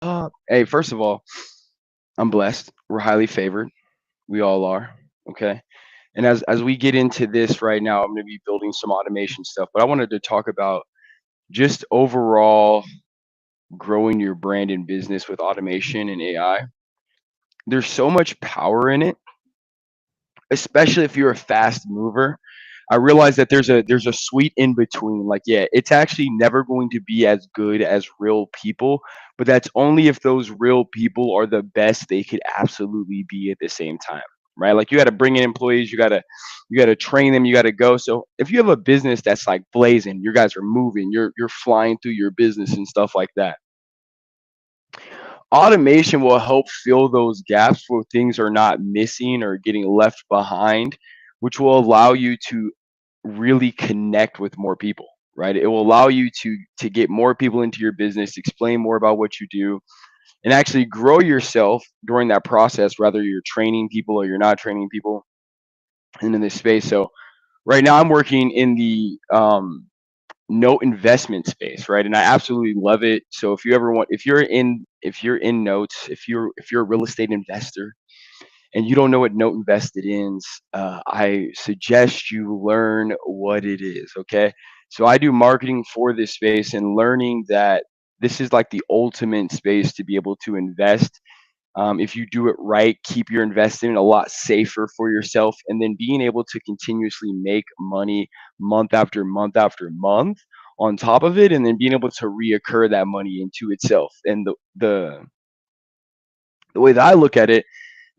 Hey, first of all, I'm blessed. We're highly favored. We all are. Okay. And as we get into this right now, I'm going to be building some automation stuff, but I wanted to talk about just overall growing your brand and business with automation and AI. There's so much power in it, especially if you're a fast mover. I realize that there's a sweet in between. Like, yeah, it's actually never going to be as good as real people, but that's only if those real people are the best they could absolutely be at the same time. Right? Like you got to bring in employees, you got to train them, you got to go. So if you have a business that's like blazing, you guys are moving, you're flying through your business and stuff like that. Automation will help fill those gaps where things are not missing or getting left behind, which will allow you to really connect with more people, right? It will allow you to get more people into your business, explain more about what you do, and actually grow yourself during that process, whether you're training people or you're not training people into this space. So right now I'm working in the note investment space, right? And I absolutely love it. So if you ever want, if you're in notes, if you're a real estate investor and you don't know what note invested is, I suggest you learn what it is. Okay, so I do marketing for this space and learning that this is like the ultimate space to be able to invest. If you do it right, keep your investment a lot safer for yourself, and then being able to continuously make money month after month after month on top of it, and then being able to reoccur that money into itself. And the way that I look at it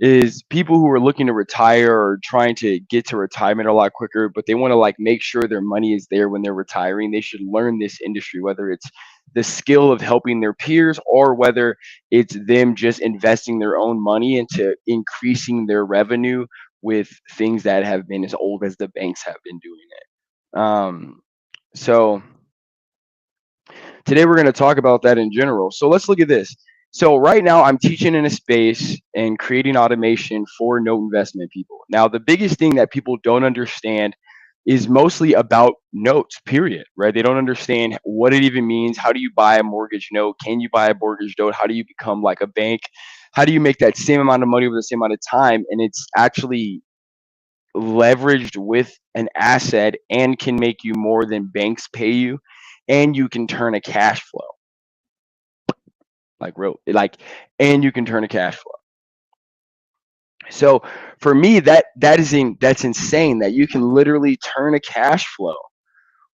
is people who are looking to retire or trying to get to retirement a lot quicker, but they want to like make sure their money is there when they're retiring. They should learn this industry, whether it's the skill of helping their peers or whether it's them just investing their own money into increasing their revenue with things that have been as old as the banks have been doing it. So today we're going to talk about that in general. So let's look at this. So right now I'm teaching in a space and creating automation for note investment people. Now the biggest thing that people don't understand is mostly about notes, period, right? They don't understand what it even means. How do you buy a mortgage note? Can you buy a mortgage note? How do you become like a bank? How do you make that same amount of money over the same amount of time? And it's actually leveraged with an asset and can make you more than banks pay you, and you can turn a cash flow like real like and you can turn a cash flow. So for me that's insane that you can literally turn a cash flow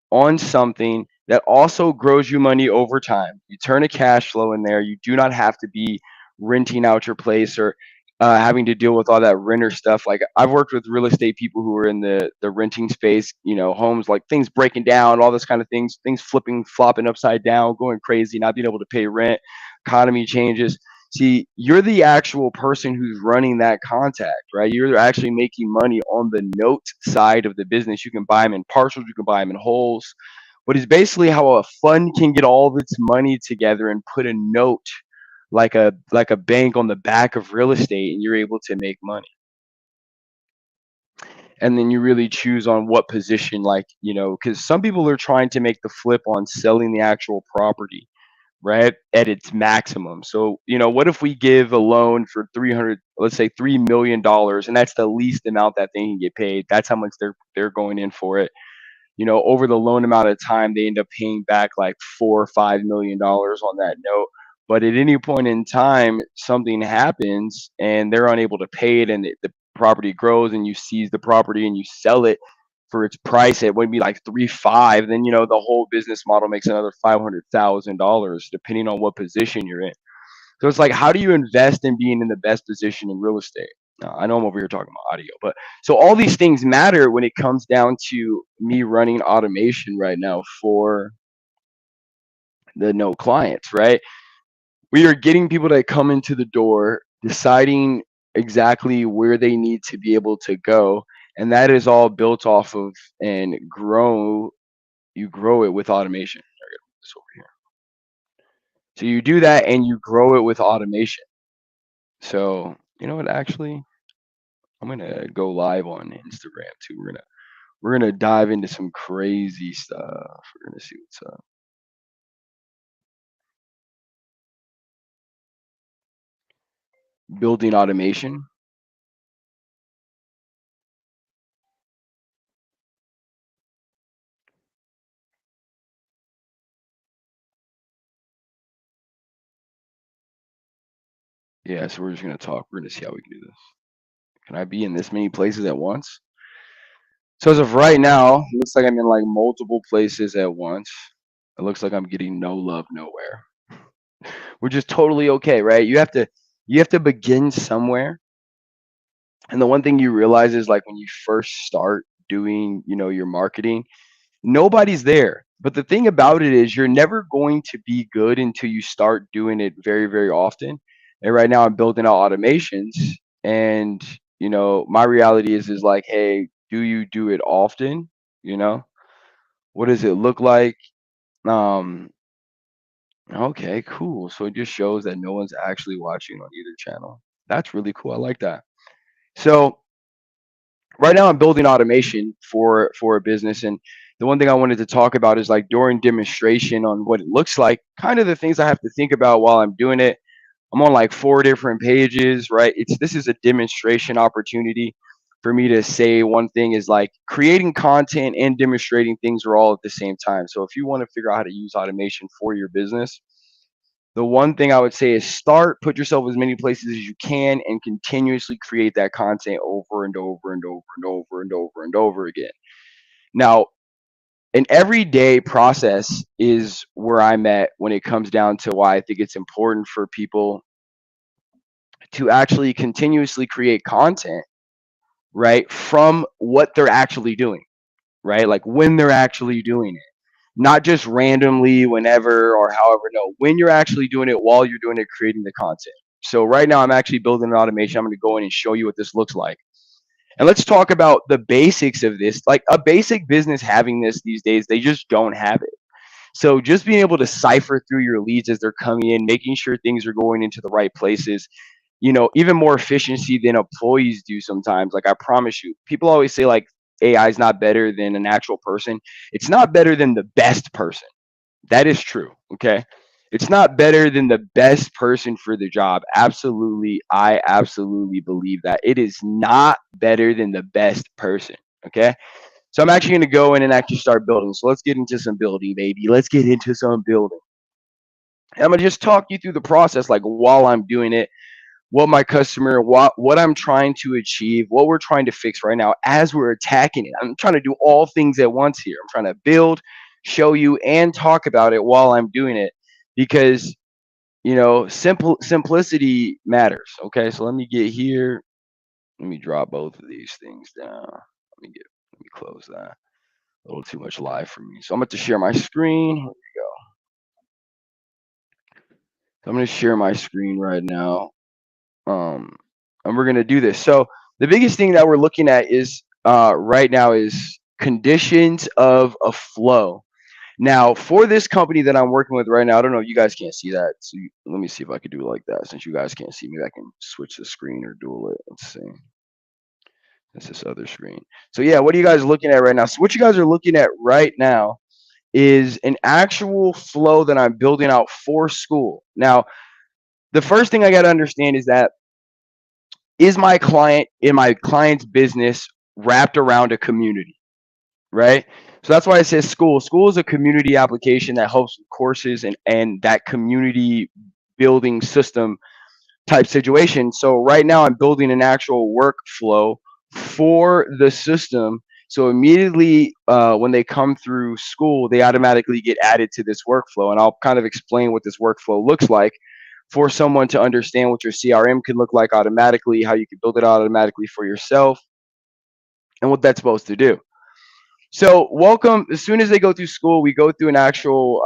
on something that also grows you money over time. You turn a cash flow in there. You do not have to be renting out your place or having to deal with all that renter stuff. Like I've worked with real estate people who are in the renting space, homes like things breaking down, all this kind of things flipping, flopping upside down, going crazy, not being able to pay rent, economy changes. See, you're the actual person who's running that contact, right? You're actually making money on the note side of the business. You can buy them in partials, you can buy them in wholes, but it's basically how a fund can get all of its money together and put a note like a bank on the back of real estate, and you're able to make money. And then you really choose on what position, like, because some people are trying to make the flip on selling the actual property, right, at its maximum. So, what if we give a loan for 300, let's say $3 million, and that's the least amount that they can get paid. That's how much they're going in for it. Over the loan amount of time, they end up paying back like $4 or $5 million on that note. But at any point in time, something happens and they're unable to pay it, and the property grows, and you seize the property and you sell it for its price. It would be like 3.5. Then the whole business model makes another $500,000, depending on what position you're in. So it's like, how do you invest in being in the best position in real estate? I know I'm over here talking about audio, but so all these things matter when it comes down to me running automation right now for the no clients, right? We are getting people that come into the door, deciding exactly where they need to be able to go, and that is all built off of and you grow it with automation. This over here. So you do that and you grow it with automation. So you know what? Actually, I'm gonna go live on Instagram too. We're gonna dive into some crazy stuff. We're gonna see what's up. building automation. Yeah, so we're just gonna talk. We're gonna see how we can do this. Can I be in this many places at once? So as of right now, it looks like I'm in like multiple places at once. It looks like I'm getting no love nowhere, which is totally okay, right? You have to begin somewhere. And the one thing you realize is like when you first start doing, your marketing, nobody's there. But the thing about it is you're never going to be good until you start doing it very, very often. And right now I'm building out automations and my reality is like, hey, do you do it often? You know? What does it look like? Um, okay, cool. So it just shows that no one's actually watching on either channel. That's really cool. I like that. So right now I'm building automation for a business, and the one thing I wanted to talk about is like during demonstration on what it looks like, kind of the things I have to think about while I'm doing it. I'm on like four different pages, right? This is a demonstration opportunity for me to say one thing is like creating content and demonstrating things are all at the same time. So if you want to figure out how to use automation for your business, the one thing I would say is start, put yourself as many places as you can, and continuously create that content over and over and over and over and over and over again. Now, an everyday process is where I'm at when it comes down to why I think it's important for people to actually continuously create content, right, from what they're actually doing, right? Like when they're actually doing it, not just randomly, whenever or however. No, when you're actually doing it, while you're doing it, creating the content. So right now, I'm actually building an automation. I'm going to go in and show you what this looks like. And let's talk about the basics of this. Like a basic business having this these days, they just don't have it. So just being able to cipher through your leads as they're coming in, making sure things are going into the right places, even more efficiency than employees do sometimes. Like I promise you, people always say like AI is not better than an actual person. It's not better than the best person. That is true. Okay. It's not better than the best person for the job. Absolutely. I absolutely believe that. It is not better than the best person. Okay. So I'm actually going to go in and actually start building. So let's get into some building, baby. Let's get into some building. And I'm going to just talk you through the process, like while I'm doing it, what my customer, what I'm trying to achieve, what we're trying to fix right now as we're attacking it. I'm trying to do all things at once here. I'm trying to build, show you, and talk about it while I'm doing it because simplicity matters. Okay, so let me get here. Let me drop both of these things down. Let me close that. A little too much live for me. So I'm going to share my screen. Here we go. So I'm going to share my screen right now. um, and we're going to do this. So the biggest thing that we're looking at is right now is conditions of a flow. Now, for this company that I'm working with right now, I don't know if you guys can't see that. So let me see if I could do it like that. Since you guys can't see me, I can switch the screen or dual it. Let's see. That's this other screen. So yeah, what are you guys looking at right now? So what you guys are looking at right now is an actual flow that I'm building out for school. Now, the first thing I got to understand is my client in my client's business wrapped around a community, right? So that's why I say school. School is a community application that helps with courses and that community building system type situation. So right now I'm building an actual workflow for the system. So immediately when they come through school, they automatically get added to this workflow. And I'll kind of explain what this workflow looks like for someone to understand what your CRM can look like automatically, how you can build it automatically for yourself, and what that's supposed to do. So, welcome. As soon as they go through school, we go through an actual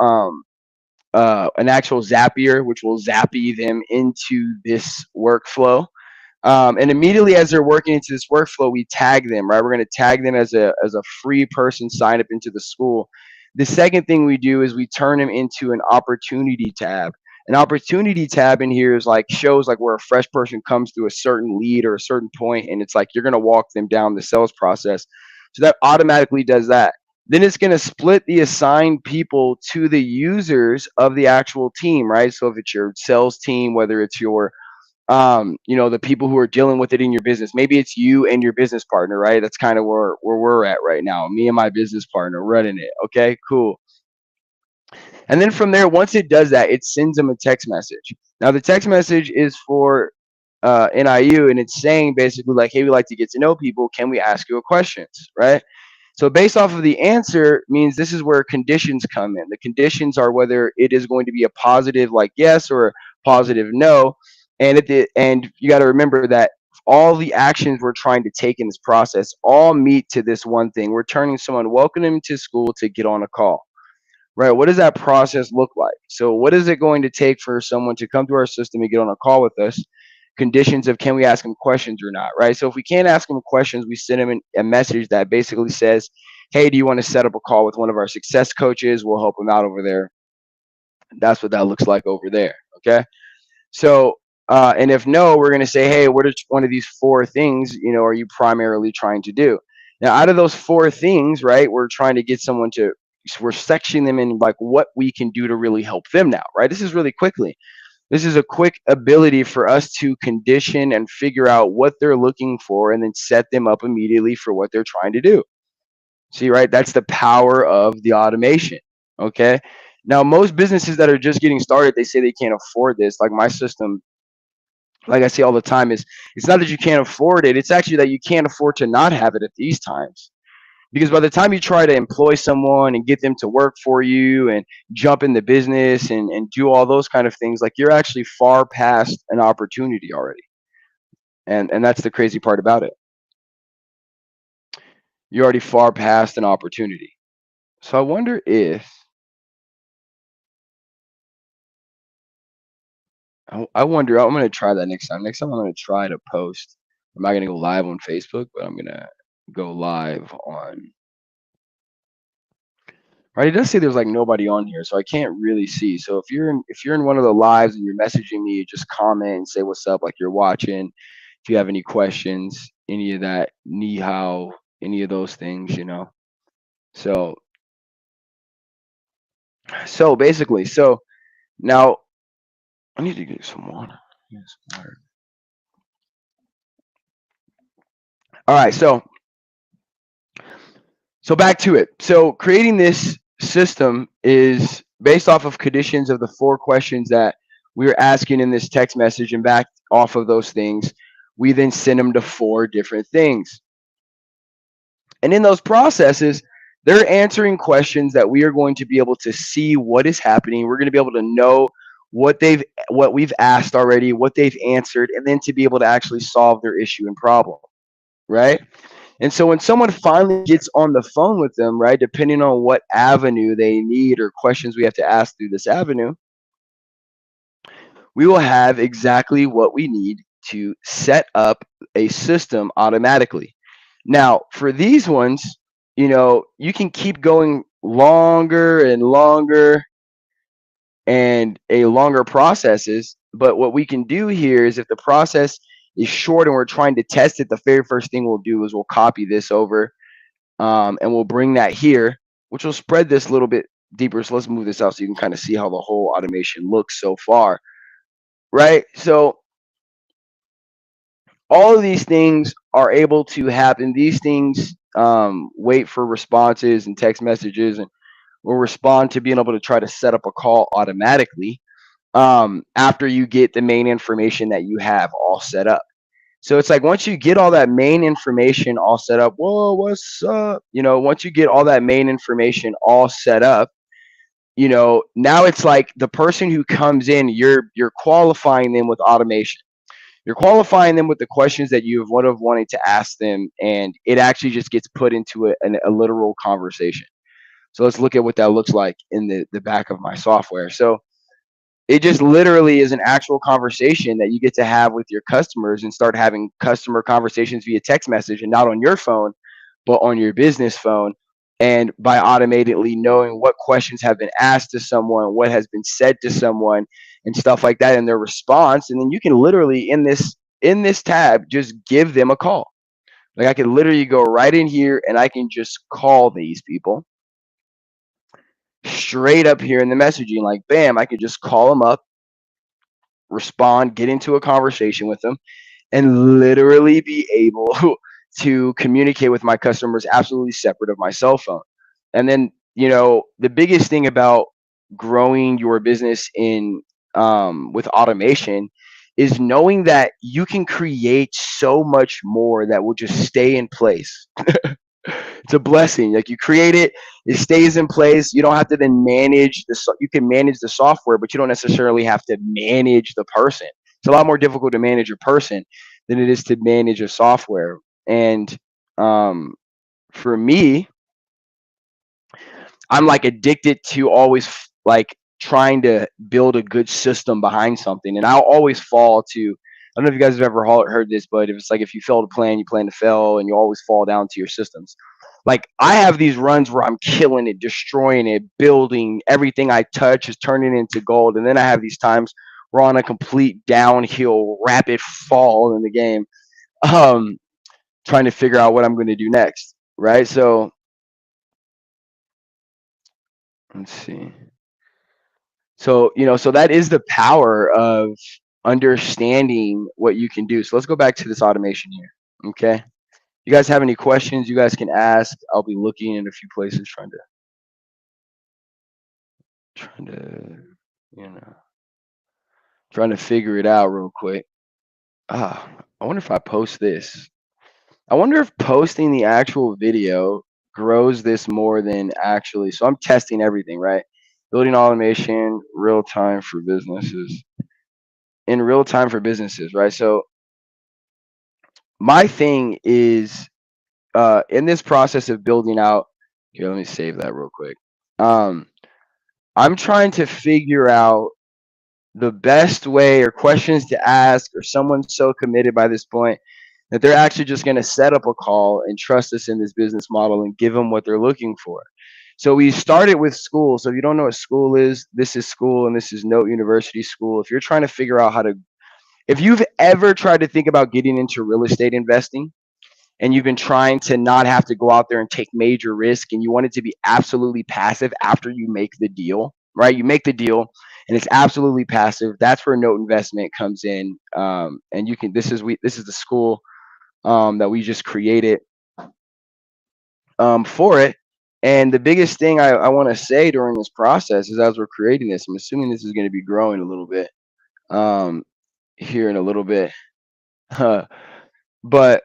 Zapier, which will zappy them into this workflow. And immediately as they're working into this workflow, we tag them, right? We're going to tag them as a free person sign up into the school. The second thing we do is we turn them into an opportunity tab. An opportunity tab in here is like shows like where a fresh person comes through a certain lead or a certain point, and it's like you're going to walk them down the sales process. So that automatically does that. Then it's going to split the assigned people to the users of the actual team, right? So if it's your sales team, whether it's your the people who are dealing with it in your business. Maybe it's you and your business partner, right? That's kind of where we're at right now. Me and my business partner running it. Okay, cool. And then from there, once it does that, it sends them a text message. Now the text message is for NIU, and it's saying basically like, "Hey, we like to get to know people. Can we ask you a questions?" Right? So based off of the answer means this is where conditions come in. The conditions are whether it is going to be a positive like yes or a positive no. And you got to remember that all the actions we're trying to take in this process all meet to this one thing. We're turning someone, welcome them to school to get on a call. Right. What does that process look like? So what is it going to take for someone to come to our system and get on a call with us? Conditions of can we ask them questions or not, right? So if we can't ask them questions, we send them a message that basically says, "Hey, do you want to set up a call with one of our success coaches? We'll help them out over there." That's what that looks like over there. Okay. So, and if no, we're going to say, "Hey, what are one of these four things, are you primarily trying to do?" Now, out of those four things, right, we're trying to get someone to, we're sectioning them in like what we can do to really help them now, right? This is really quickly. This is a quick ability for us to condition and figure out what they're looking for and then set them up immediately for what they're trying to do. See, right? That's the power of the automation. Okay. Now, most businesses that are just getting started, they say they can't afford this. Like my system, like I say all the time, is it's not that you can't afford it, it's actually that you can't afford to not have it at these times. Because by the time you try to employ someone and get them to work for you and jump in the business and do all those kind of things, like you're actually far past an opportunity already. And that's the crazy part about it. You're already far past an opportunity. So I wonder if I wonder I'm gonna try that next time. Next time I'm gonna try to post. I'm not gonna go live on Facebook, but I'm gonna go live on. Right, it does say there's like nobody on here, so I can't really see. So if you're in one of the lives and you're messaging me, just comment and say what's up, like you're watching. If you have any questions, any of that, ni hao, any of those things. So so basically, so now I need to get some water. Yes, water. All right, so back to it. So creating this system is based off of conditions of the four questions that we are asking in this text message, and back off of those things, we then send them to four different things. And in those processes, they're answering questions that we are going to be able to see what is happening. We're going to be able to know what we've asked already, what they've answered, and then to be able to actually solve their issue and problem, right? And so when someone finally gets on the phone with them, right, depending on what avenue they need or questions we have to ask through this avenue, we will have exactly what we need to set up a system automatically. Now, for these ones, you can keep going longer and longer and a longer processes. But what we can do here is if the process is short and we're trying to test it, the very first thing we'll do is we'll copy this over, and we'll bring that here, which will spread this a little bit deeper. So let's move this out so you can kind of see how the whole automation looks so far, right? So all of these things are able to happen. These things wait for responses and text messages, and will respond to being able to try to set up a call automatically after you get the main information that you have all set up. So it's like once you get all that main information all set up, whoa, what's up? Once you get all that main information all set up, now it's like the person who comes in, you're qualifying them with automation. You're qualifying them with the questions that you would have wanted to ask them, and it actually just gets put into a literal conversation. So let's look at what that looks like in the back of my software. So it just literally is an actual conversation that you get to have with your customers and start having customer conversations via text message, and not on your phone, but on your business phone. And by automatically knowing what questions have been asked to someone, what has been said to someone, and stuff like that, and their response, and then you can literally in this tab just give them a call. Like I can literally go right in here and I can just call these people straight up here in the messaging. Like bam, I could just call them up respond, get into a conversation with them, and literally be able to communicate with my customers absolutely separate of my cell phone. And then, the biggest thing about growing your business in with automation is knowing that you can create so much more that will just stay in place. It's a blessing. Like, you create it, it stays in place. You don't have to then manage you can manage the software, but you don't necessarily have to manage the person. It's a lot more difficult to manage a person than it is to manage a software. And um, for me, I'm like addicted to always like trying to build a good system behind something, and I'll always fall to. I don't know if you guys have ever heard this, but if it's like if you fail to plan, you plan to fail, and you always fall down to your systems. Like, I have these runs where I'm killing it, destroying it, building everything I touch is turning into gold, and then I have these times where on a complete downhill, rapid fall in the game, um, trying to figure out what I'm going to do next. Right. So let's see. So that is the power of understanding what you can do. So let's go back to this automation here. Okay. You guys have any questions, you guys can ask. I'll be looking in a few places trying to you know trying to figure it out real quick. Ah, I wonder if I post this. I wonder if posting the actual video grows this more than actually. So I'm testing everything, right? Building automation real time for businesses. In real time for businesses, right? So my thing is, in this process of building out. Here, let me save that real quick. Um, I'm trying to figure out the best way or questions to ask, or someone's so committed by this point that they're actually just going to set up a call and trust us in this business model and give them what they're looking for. So we started with school. So if you don't know what school is, this is school, and this is Note University School. If you're trying to figure out how to, if you've ever tried to think about getting into real estate investing, and you've been trying to not have to go out there and take major risk, and you want it to be absolutely passive after you make the deal, right? You make the deal and it's absolutely passive. That's where Note Investment comes in. And you can, this is the school that we just created for it. And the biggest thing I want to say during this process is, as we're creating this, I'm assuming this is going to be growing a little bit um, here in a little bit. But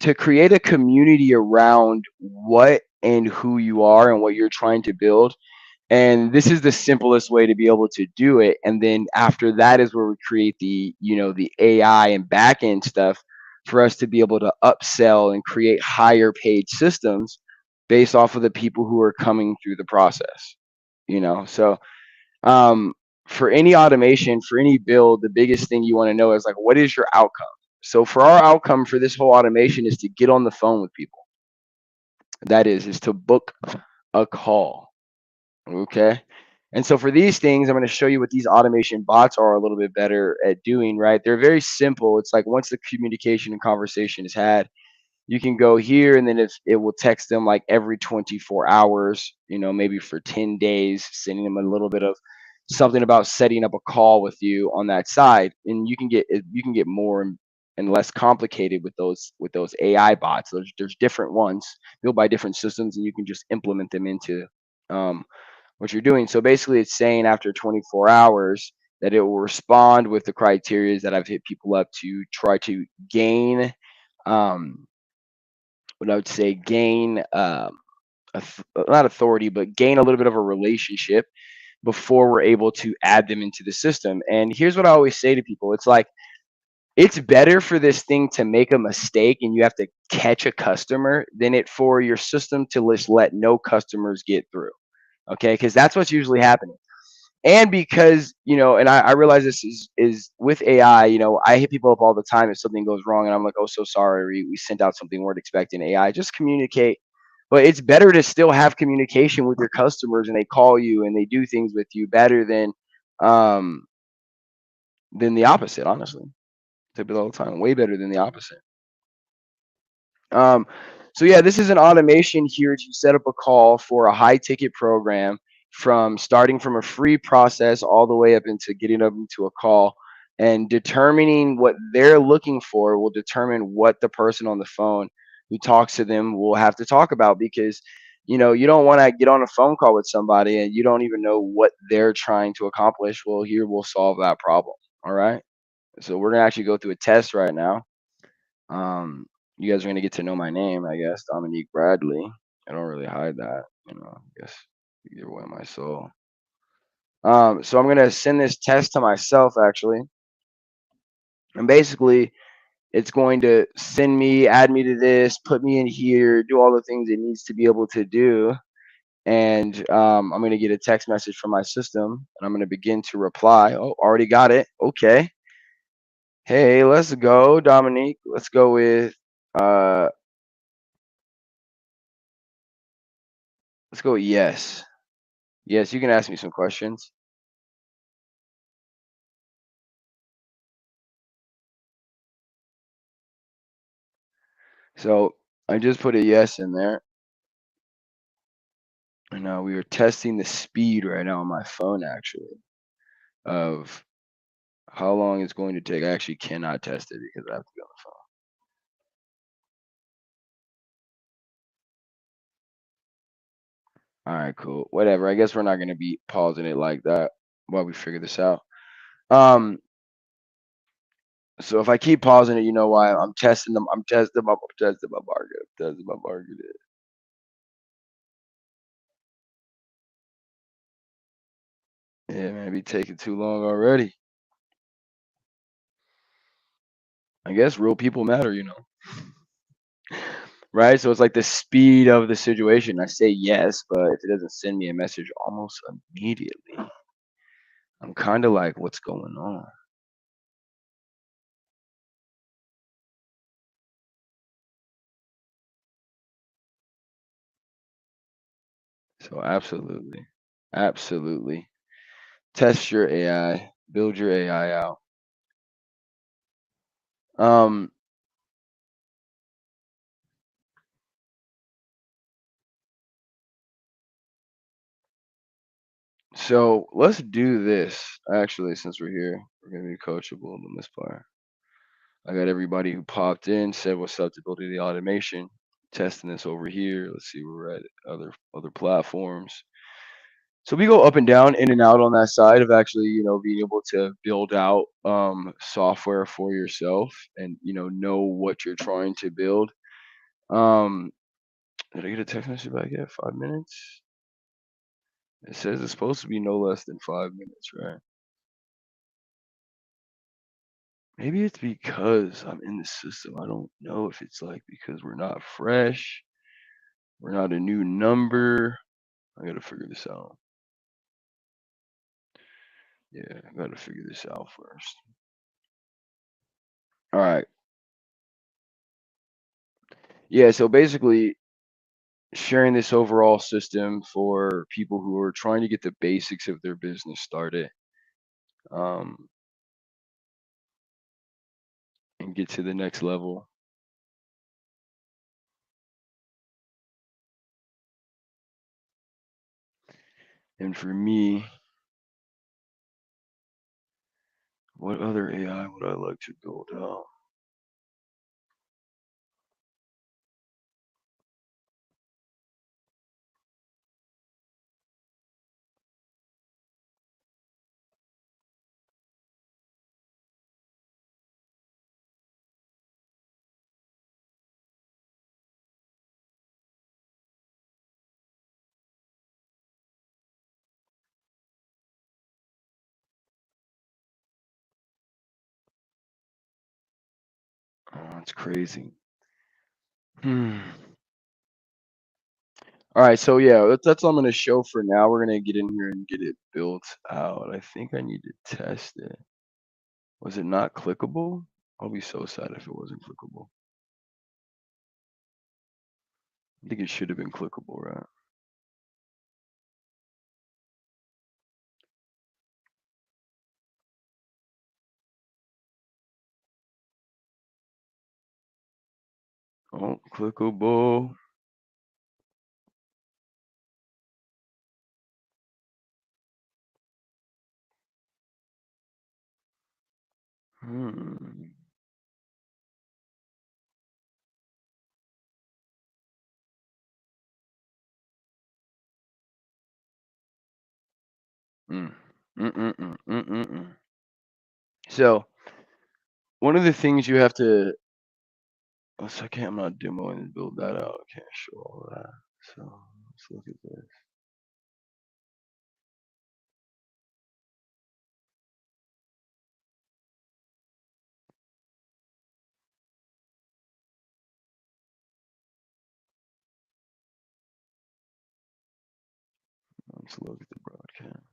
to create a community around what and who you are and what you're trying to build. And this is the simplest way to be able to do it. And then after that is where we create the AI and back end stuff for us to be able to upsell and create higher paid systems based off of the people who are coming through the process. So um, for any automation, for any build, the biggest thing you want to know is like, what is your outcome? So for our outcome for this whole automation is to get on the phone with people. That is to book a call. Okay. And so for these things, I'm going to show you what these automation bots are a little bit better at doing, right? They're very simple. It's like once the communication and conversation is had, you can go here, and then it will text them like every 24 hours, maybe for 10 days, sending them a little bit of something about setting up a call with you on that side. And you can get more and less complicated with those AI bots. There's different ones built by different systems, and you can just implement them into um, what you're doing. So basically, it's saying after 24 hours that it will respond with the criteria that I've hit people up to try to gain, um, what I would say, gain not authority, but gain a little bit of a relationship before we're able to add them into the system. And here's what I always say to people: it's like, it's better for this thing to make a mistake and you have to catch a customer than it for your system to just let no customers get through. Okay, because that's what's usually happening. And because, and I realize this is with AI. I hit people up all the time if something goes wrong, and I'm like, oh, so sorry, we sent out something, weren't expecting AI. Just communicate. But it's better to still have communication with your customers, and they call you and they do things with you better um than the opposite, honestly. I tell people all the time, way better than the opposite. Um, so yeah, this is an automation here to set up a call for a high ticket program, from starting from a free process all the way up into getting up into a call. and determining what they're looking for will determine what the person on the phone who talks to them will have to talk about, because you don't want to get on a phone call with somebody and you don't even know what they're trying to accomplish. Well, here we'll solve that problem. All right, so we're gonna actually go through a test right now. You guys are gonna get to know my name, I guess, Dominique Bradley. I don't really hide that, I guess you give away my soul. So I'm gonna send this test to myself actually, and basically it's going to send me, add me to this, put me in here, do all the things it needs to be able to do. And I'm going to get a text message from my system, and I'm going to begin to reply. Oh, already got it. Okay. Hey, let's go, Dominique. Let's go with uh let's go with yes. Yes, you can ask me some questions. So I just put a yes in there. And now we are testing the speed right now on my phone actually of how long it's going to take. I actually cannot test it because I have to be on the phone. All right, cool. Whatever. I guess we're not gonna be pausing it like that while we figure this out. Um, so if I keep pausing it, you know why? I'm testing them. I'm testing my market. I'm testing my market. Yeah, man, it be taking too long already. I guess real people matter. Right? So it's like the speed of the situation. I say yes, but if it doesn't send me a message almost immediately, I'm kind of like, what's going on? So absolutely, absolutely. Test your AI, build your AI out. Um, so let's do this. Actually, since we're here, we're gonna be coachable on this part. I got everybody who popped in, said what's up to building the automation. Testing this over here. Let's see where we're at other platforms. So we go up and down, in and out on that side of actually, being able to build out software for yourself and know what you're trying to build. Um, did I get a text message back yet? 5 minutes. It says it's supposed to be no less than 5 minutes, right? Maybe it's because I'm in the system. I don't know if it's like because we're not fresh, we're not a new number. I gotta figure this out. Yeah, I gotta figure this out first. All right. Yeah, so basically sharing this overall system for people who are trying to get the basics of their business started, um, and get to the next level. And for me, what other AI would I like to build out? Oh, that's crazy. Hmm. All right, so yeah, that's all I'm gonna show for now. We're gonna get in here and get it built out. I think I need to test it. Was it not clickable? I'll be so sad if it wasn't clickable. I think it should have been clickable, right? Oh, clickable. Hmm. Mm. Mm-mm-mm. Mm-mm-mm. So one of the things you have to let's okay, I'm not demoing and build that out. I can't show all that. So let's look at this. Let's look at the broadcast.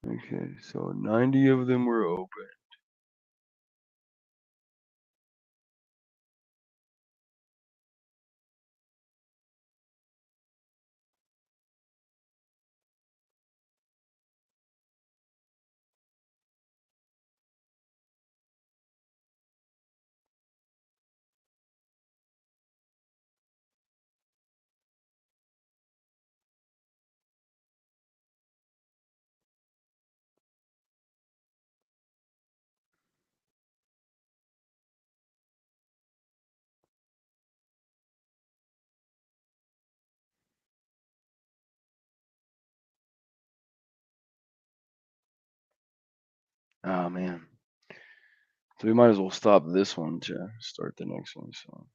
Okay, so 90 of them were open. Oh man. So we might as well stop this one to start the next one. So